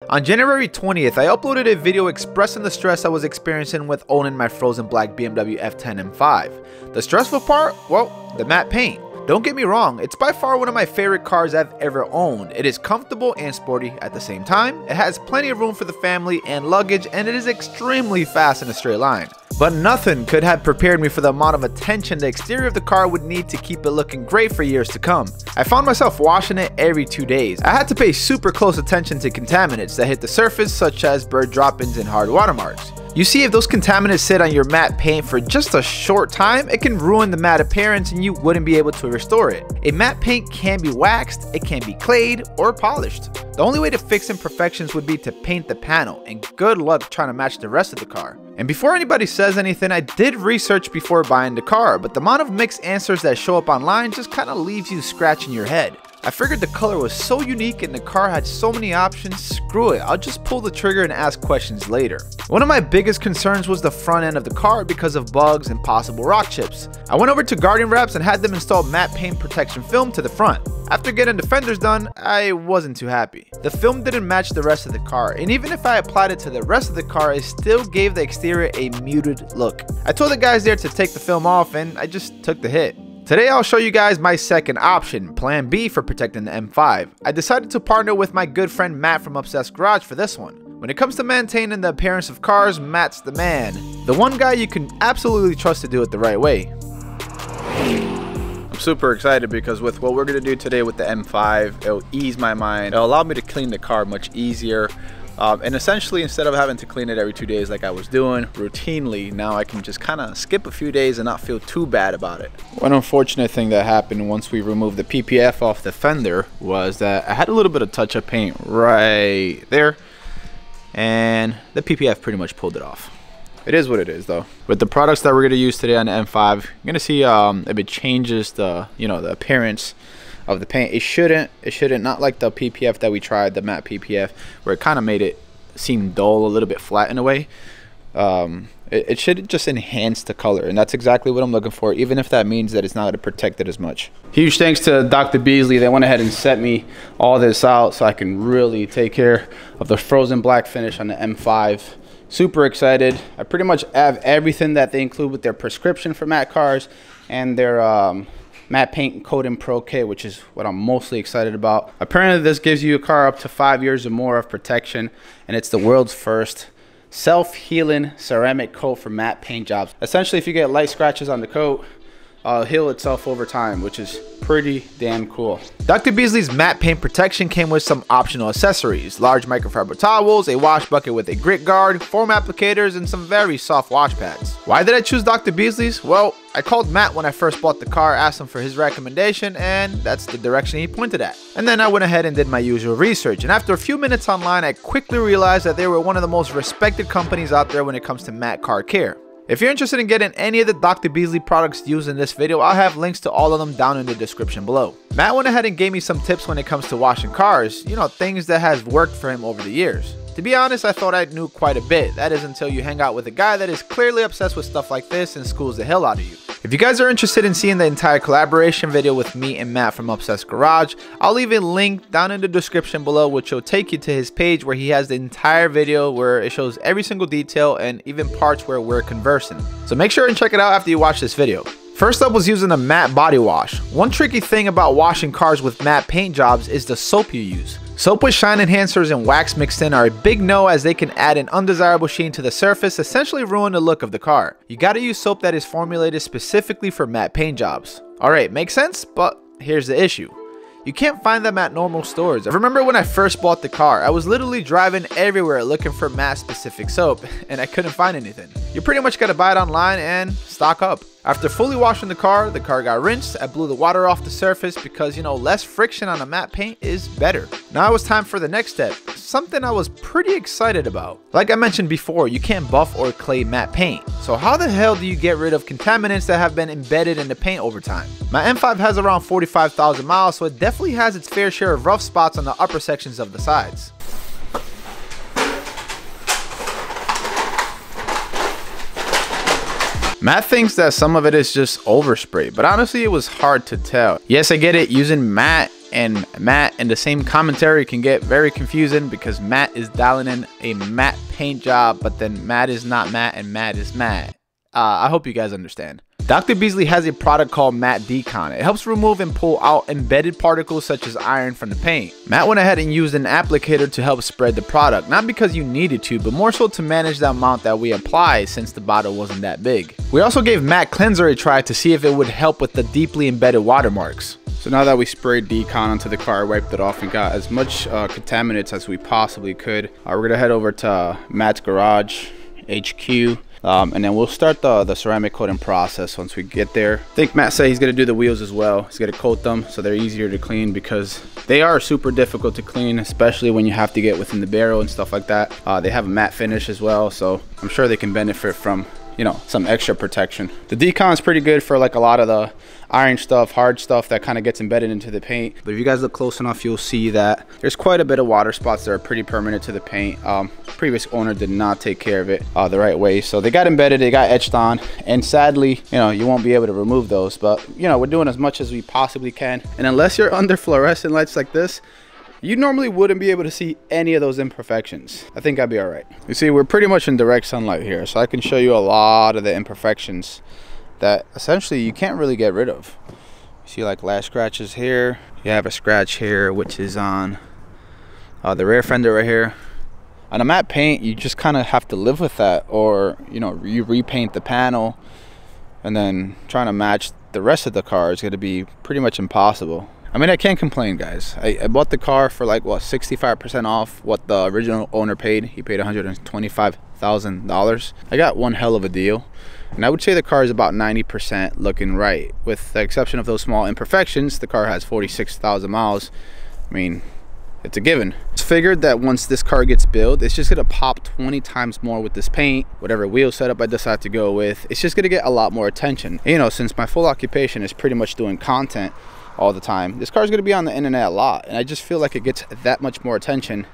On January 20th, I uploaded a video expressing the stress I was experiencing with owning my frozen black BMW F10 M5. The stressful part? Well, the matte paint. Don't get me wrong, it's by far one of my favorite cars I've ever owned. It is comfortable and sporty at the same time. It has plenty of room for the family and luggage, and it is extremely fast in a straight line. But nothing could have prepared me for the amount of attention the exterior of the car would need to keep it looking great for years to come. I found myself washing it every 2 days. I had to pay super close attention to contaminants that hit the surface, such as bird droppings and hard watermarks. You see, if those contaminants sit on your matte paint for just a short time, it can ruin the matte appearance and you wouldn't be able to restore it. A matte paint can be waxed, it can be clayed, or polished. The only way to fix imperfections would be to paint the panel, and good luck trying to match the rest of the car. And before anybody says anything, I did research before buying the car, but the amount of mixed answers that show up online just kind of leaves you scratching your head. I figured the color was so unique and the car had so many options, screw it, I'll just pull the trigger and ask questions later. One of my biggest concerns was the front end of the car because of bugs and possible rock chips. I went over to Guardian Wraps and had them install matte paint protection film to the front. After getting the fenders done, I wasn't too happy. The film didn't match the rest of the car, and even if I applied it to the rest of the car, it still gave the exterior a muted look. I told the guys there to take the film off and I just took the hit. Today I'll show you guys my second option, plan B for protecting the M5. I decided to partner with my good friend Matt from Obsessed Garage for this one. When it comes to maintaining the appearance of cars, Matt's the man. The one guy you can absolutely trust to do it the right way. I'm super excited because with what we're going to do today with the M5, it'll ease my mind. It'll allow me to clean the car much easier. And essentially, instead of having to clean it every 2 days like I was doing routinely, now I can just kind of skip a few days and not feel too bad about it. One unfortunate thing that happened once we removed the PPF off the fender was that I had a little bit of touch-up paint right there, and the PPF pretty much pulled it off. It is what it is though. With the products that we're going to use today on the M5, you're going to see if it changes the, the appearance of the paint. It shouldn't, not like the PPF that we tried, the matte PPF, where it kind of made it seem dull, a little bit flat in a way. It should just enhance the color, and that's exactly what I'm looking for, even if that means that it's not going to protect it as much. Huge thanks to Dr. Beasley. They went ahead and set me all this out so I can really take care of the frozen black finish on the M5. Super excited. I pretty much have everything that they include with their prescription for matte cars and their matte paint coating pro kit, which is what I'm mostly excited about. Apparently this gives you a car up to 5 years or more of protection, and it's the world's first self-healing ceramic coat for matte paint jobs. Essentially, if you get light scratches on the coat, it'll heal itself over time, which is pretty damn cool. Dr. Beasley's matte paint protection came with some optional accessories: large microfiber towels, a wash bucket with a grit guard, foam applicators, and some very soft wash pads. Why did I choose Dr. Beasley's? Well, I called Matt when I first bought the car, asked him for his recommendation, and that's the direction he pointed at. And then I went ahead and did my usual research, and after a few minutes online, I quickly realized that they were one of the most respected companies out there when it comes to matte car care. If you're interested in getting any of the Dr. Beasley products used in this video, I'll have links to all of them down in the description below. Matt went ahead and gave me some tips when it comes to washing cars, things that has worked for him over the years. To be honest, I thought I knew quite a bit. That is until you hang out with a guy that is clearly obsessed with stuff like this and schools the hell out of you. If you guys are interested in seeing the entire collaboration video with me and Matt from Obsessed Garage, I'll leave a link down in the description below, which will take you to his page where he has the entire video where it shows every single detail and even parts where we're conversing. So make sure and check it out after you watch this video. First up was using a matte body wash. One tricky thing about washing cars with matte paint jobs is the soap you use. Soap with shine enhancers and wax mixed in are a big no, as they can add an undesirable sheen to the surface, essentially ruin the look of the car. You gotta use soap that is formulated specifically for matte paint jobs. Alright, makes sense, but here's the issue. You can't find them at normal stores. I remember when I first bought the car, I was literally driving everywhere looking for matte specific soap, and I couldn't find anything. You pretty much gotta buy it online and stock up. After fully washing the car got rinsed. I blew the water off the surface because, less friction on a matte paint is better. Now it was time for the next step, something I was pretty excited about. Like I mentioned before, you can't buff or clay matte paint. So how the hell do you get rid of contaminants that have been embedded in the paint over time? My M5 has around 45,000 miles, so it definitely has its fair share of rough spots on the upper sections of the sides. Matt thinks that some of it is just overspray, but honestly it was hard to tell. Yes, I get it, using matte and Matt in the same commentary can get very confusing because Matt is dialing in a matte paint job, but then Matt is not Matt and Matt is Matt. I hope you guys understand. Dr. Beasley has a product called Matte Decon. It helps remove and pull out embedded particles such as iron from the paint. Matt went ahead and used an applicator to help spread the product, not because you needed to, but more so to manage the amount that we apply since the bottle wasn't that big. We also gave Matte Cleanser a try to see if it would help with the deeply embedded watermarks. So now that we sprayed Decon onto the car, wiped it off, and got as much contaminants as we possibly could, we're gonna head over to Matt's garage, HQ. And then we'll start the ceramic coating process once we get there. I think Matt said he's gonna do the wheels as well. He's gonna coat them so they're easier to clean because they are super difficult to clean, especially when you have to get within the barrel and stuff like that. They have a matte finish as well, so I'm sure they can benefit from, you know, some extra protection. The Decon is pretty good for like a lot of the iron stuff, hard stuff that kind of gets embedded into the paint. But if you guys look close enough, you'll see that there's quite a bit of water spots that are pretty permanent to the paint. Previous owner did not take care of it the right way, so they got embedded, they got etched on, and sadly, you know, you won't be able to remove those. But you know, we're doing as much as we possibly can, and unless you're under fluorescent lights like this, you normally wouldn't be able to see any of those imperfections. I think I'd be all right. You see, we're pretty much in direct sunlight here, so I can show you a lot of the imperfections that essentially you can't really get rid of. You see like last scratches here. You have a scratch here, which is on the rear fender right here. On a matte paint, you just kind of have to live with that, or you know, you repaint the panel, and then trying to match the rest of the car is going to be pretty much impossible. I mean, I can't complain, guys. I bought the car for like, what, 65% off what the original owner paid. He paid $125,000. I got one hell of a deal. And I would say the car is about 90% looking right. With the exception of those small imperfections, the car has 46,000 miles. I mean, it's a given. It's figured that once this car gets built, it's just gonna pop 20 times more with this paint. Whatever wheel setup I decide to go with, it's just gonna get a lot more attention. And, you know, since my full occupation is pretty much doing content all the time, this car is going to be on the internet a lot, and I just feel like it gets that much more attention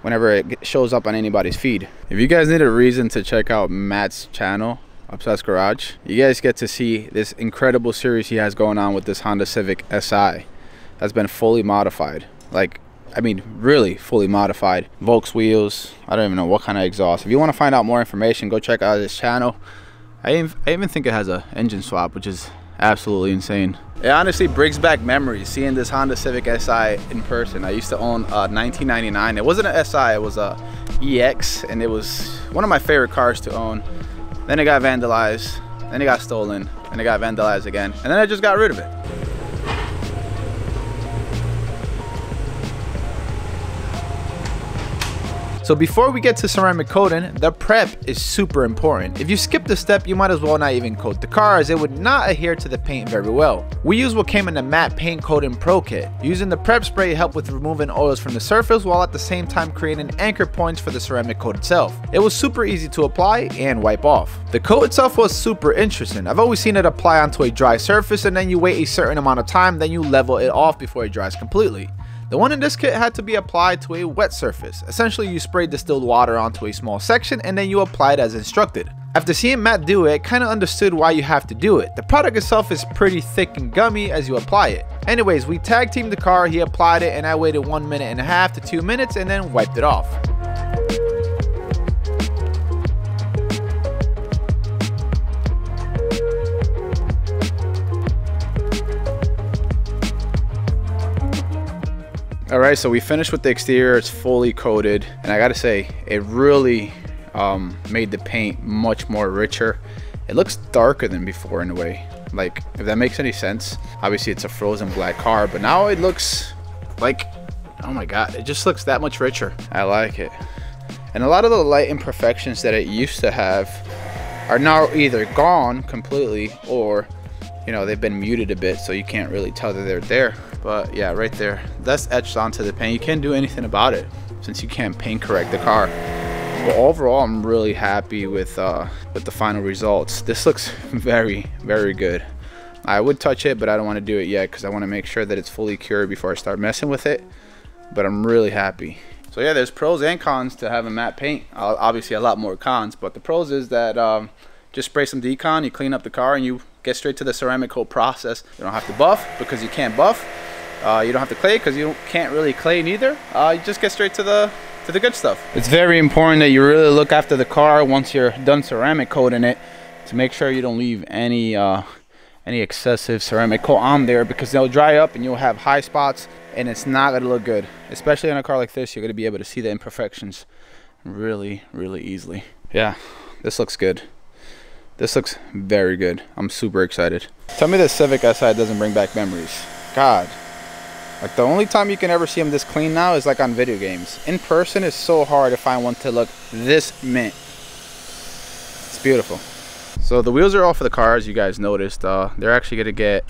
whenever it shows up on anybody's feed. If you guys need a reason to check out Matt's channel, Obsessed Garage, you guys get to see this incredible series he has going on with this Honda Civic SI that's been fully modified. Like, I mean, really fully modified. Volks wheels, I don't even know what kind of exhaust. If you want to find out more information, go check out his channel. I even think it has a engine swap, which is absolutely insane. It honestly brings back memories seeing this Honda Civic Si in person. I used to own a 1999. It wasn't an Si, it was a EX, and it was one of my favorite cars to own. Then it got vandalized, then it got stolen, and it got vandalized again, and then I just got rid of it. So before we get to ceramic coating, the prep is super important. If you skip the step, you might as well not even coat the car, as it would not adhere to the paint very well. We use what came in the matte paint coating pro kit. Using the prep spray helped with removing oils from the surface while at the same time creating anchor points for the ceramic coat itself. It was super easy to apply and wipe off. The coat itself was super interesting. I've always seen it apply onto a dry surface and then you wait a certain amount of time, then you level it off before it dries completely. The one in this kit had to be applied to a wet surface. Essentially, you spray distilled water onto a small section and then you apply it as instructed. After seeing Matt do it, I kind of understood why you have to do it. The product itself is pretty thick and gummy as you apply it. Anyways, we tag teamed the car, he applied it, and I waited 1.5 minutes to 2 minutes and then wiped it off. Alright, so we finished with the exterior. It's fully coated, and I gotta say, it really made the paint much more richer. It looks darker than before in a way, like, if that makes any sense. Obviously it's a frozen black car, but now it looks like, oh my god, it just looks that much richer. I like it. And a lot of the light imperfections that it used to have are now either gone completely, or you know, they've been muted a bit, so you can't really tell that they're there. But yeah, right there, that's etched onto the paint. You can't do anything about it since you can't paint correct the car. But overall, I'm really happy with the final results. This looks very, very good. I would touch it, but I don't want to do it yet because I want to make sure that it's fully cured before I start messing with it. But I'm really happy. So yeah, there's pros and cons to having matte paint. Obviously a lot more cons, but the pros is that just spray some Decon, you clean up the car, and you get straight to the ceramic coat process. You don't have to buff because you can't buff. You don't have to clay because you can't really clay neither. You just get straight to the good stuff. It's very important that you really look after the car once you're done ceramic coating it, to make sure you don't leave any excessive ceramic coat on there, because they'll dry up and you'll have high spots and it's not going to look good. Especially on a car like this, you're going to be able to see the imperfections really easily. Yeah, this looks good. This looks very good. I'm super excited. Tell me the Civic Si doesn't bring back memories. God. Like, the only time you can ever see them this clean now is like on video games. In person, it's so hard to find one to look this mint. It's beautiful. So the wheels are off of the car, as you guys noticed. They're actually going to get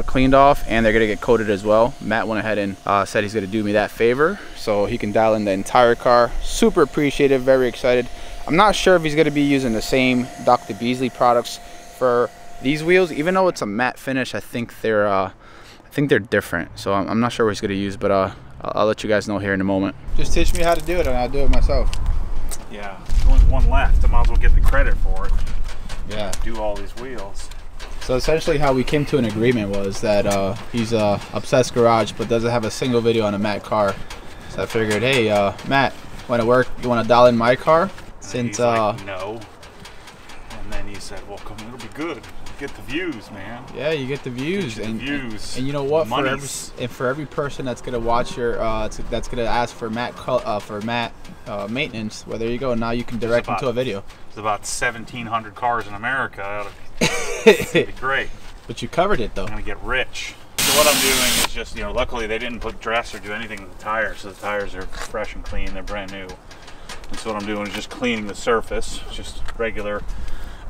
cleaned off, and they're going to get coated as well. Matt went ahead and said he's going to do me that favor so he can dial in the entire car. Super appreciative, very excited. I'm not sure if he's going to be using the same Dr. Beasley products for these wheels. Even though it's a matte finish, I think they're different. So I'm not sure what he's going to use, but I'll let you guys know here in a moment. Just teach me how to do it and I'll do it myself. Yeah, there's only one left. I might as well get the credit for it. Yeah. Do all these wheels. So essentially how we came to an agreement was that he's obsessed garage but doesn't have a single video on a Matt car. So I figured, hey, Matt, want to work? You want to dial in my car? Since he's like, no. And then he said, well, come, it'll be good. Get the views, man. Yeah, you get the views. And you know what? For every person that's gonna watch your that's gonna ask for Matt maintenance, well, there you go. Now you can direct them to a video. There's about 1,700 cars in America. It'll be great. But you covered it though. I'm gonna get rich. So what I'm doing is just, you know, luckily they didn't put dress or do anything with the tires, so the tires are fresh and clean. They're brand new. And so what I'm doing is just cleaning the surface, just regular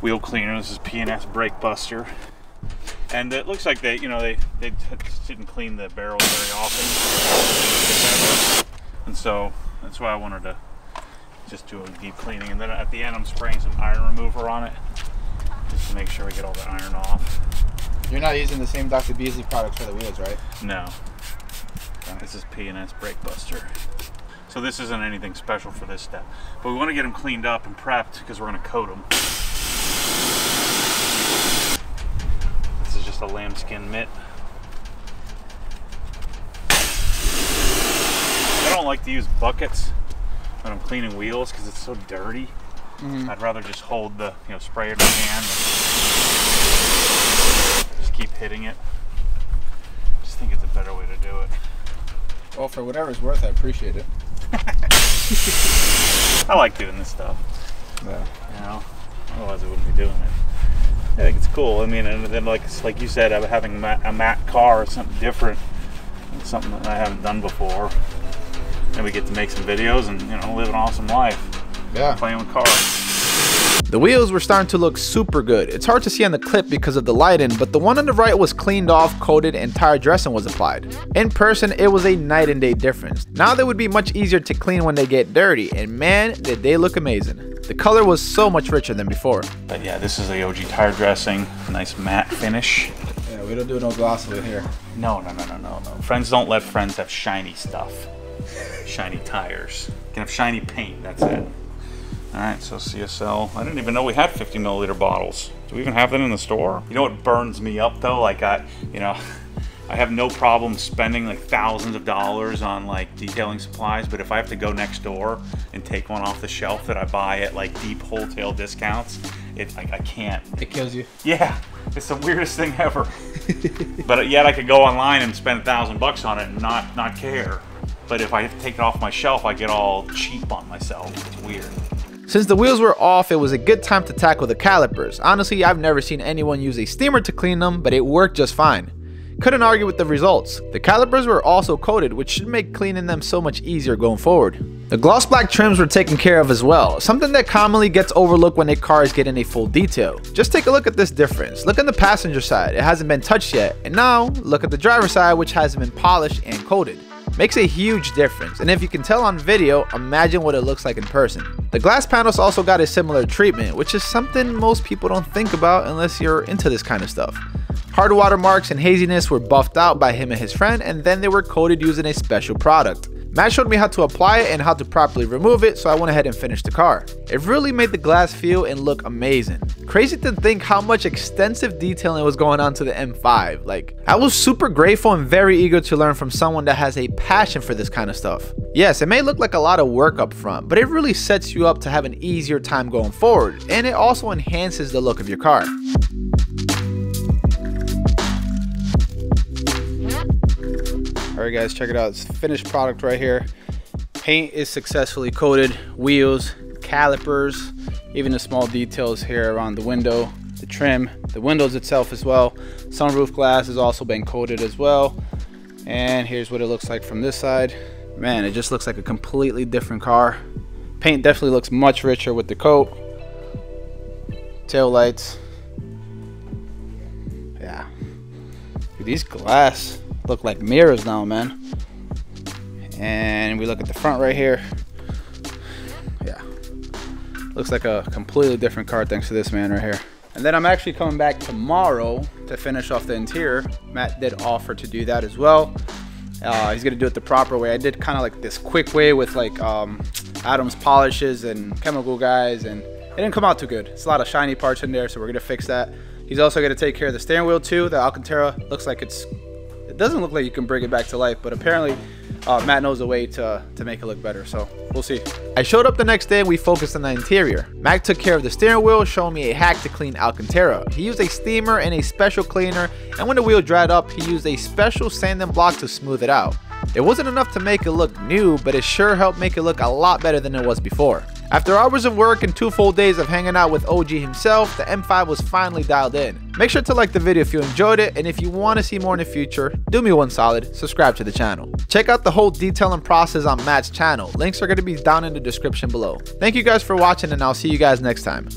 wheel cleaner. This is P&S Brake Buster, and it looks like they didn't clean the barrels very often, and so that's why I wanted to just do a deep cleaning. And then at the end, I'm spraying some iron remover on it just to make sure we get all the iron off. You're not using the same Dr. Beasley products for the wheels, right? No. This is P&S Brake Buster. So this isn't anything special for this step, but we want to get them cleaned up and prepped because we're going to coat them. This is just a lambskin mitt. I don't like to use buckets when I'm cleaning wheels because it's so dirty. I'd rather just hold the, spray it in my hand and just keep hitting it. Just think it's a better way to do it. Well, for whatever it's worth, I appreciate it. I like doing this stuff. Yeah. Otherwise I wouldn't be doing it. I think it's cool. I mean, and then like you said, having a matte car is something different. It's something that I haven't done before. And we get to make some videos and live an awesome life. Yeah. Playing with cars. The wheels were starting to look super good. It's hard to see on the clip because of the lighting, but the one on the right was cleaned off, coated, and tire dressing was applied. In person, it was a night and day difference. Now they would be much easier to clean when they get dirty, and man, did they look amazing. The color was so much richer than before. But yeah, this is the OG tire dressing, nice matte finish. Yeah, we don't do no glossy here. No. Friends don't let friends have shiny stuff. Shiny tires. You can have shiny paint, that's it. Alright, so CSL. I didn't even know we had 50 milliliter bottles. Do we even have that in the store? You know what burns me up though? Like I have no problem spending like thousands of dollars on like detailing supplies, but if I have to go next door and take one off the shelf that I buy at like deep wholesale discounts, I can't. It kills you. Yeah, it's the weirdest thing ever. But yet I could go online and spend $1,000 on it and not care. But if I have to take it off my shelf, I get all cheap on myself. It's weird. Since the wheels were off, it was a good time to tackle the calipers. Honestly, I've never seen anyone use a steamer to clean them, but it worked just fine. Couldn't argue with the results. The calipers were also coated, which should make cleaning them so much easier going forward. The gloss black trims were taken care of as well, something that commonly gets overlooked when a car is getting a full detail. Just take a look at this difference. Look on the passenger side, it hasn't been touched yet, and now look at the driver's side, which hasn't been polished and coated. Makes a huge difference, and if you can tell on video, imagine what it looks like in person. The glass panels also got a similar treatment, which is something most people don't think about unless you're into this kind of stuff. Hard watermarks and haziness were buffed out by him and his friend, and then they were coated using a special product. Matt showed me how to apply it and how to properly remove it, so I went ahead and finished the car. It really made the glass feel and look amazing. Crazy to think how much extensive detailing was going on to the M5. Like, I was super grateful and very eager to learn from someone that has a passion for this kind of stuff. Yes, it may look like a lot of work up front, but it really sets you up to have an easier time going forward, and it also enhances the look of your car. Alright guys, check it out. It's finished product right here. Paint is successfully coated, wheels, calipers, even the small details here around the window, the trim, the windows itself as well. Sunroof glass has also been coated as well. And here's what it looks like from this side. Man, it just looks like a completely different car. Paint definitely looks much richer with the coat. Tail lights. Yeah. These glass look like mirrors now, man. And we look at the front right here. Yeah, looks like a completely different car thanks to this man right here. And then I'm actually coming back tomorrow to finish off the interior. Matt did offer to do that as well. He's gonna do it the proper way. I did kind of like this quick way with like Adams polishes and chemical guys, and it didn't come out too good. It's a lot of shiny parts in there, so we're gonna fix that. He's also gonna take care of the steering wheel too. The Alcantara looks like it doesn't look like you can bring it back to life, but apparently Matt knows a way to make it look better, so we'll see. I showed up the next day and we focused on the interior. Matt took care of the steering wheel, showing me a hack to clean Alcantara. He used a steamer and a special cleaner, and when the wheel dried up, he used a special sanding block to smooth it out. It wasn't enough to make it look new, but it sure helped make it look a lot better than it was before. After hours of work and 2 full days of hanging out with OG himself, the M5 was finally dialed in. Make sure to like the video if you enjoyed it, and if you want to see more in the future, do me one solid, subscribe to the channel. Check out the whole detailing process on Matt's channel. Links are going to be down in the description below. Thank you guys for watching, and I'll see you guys next time.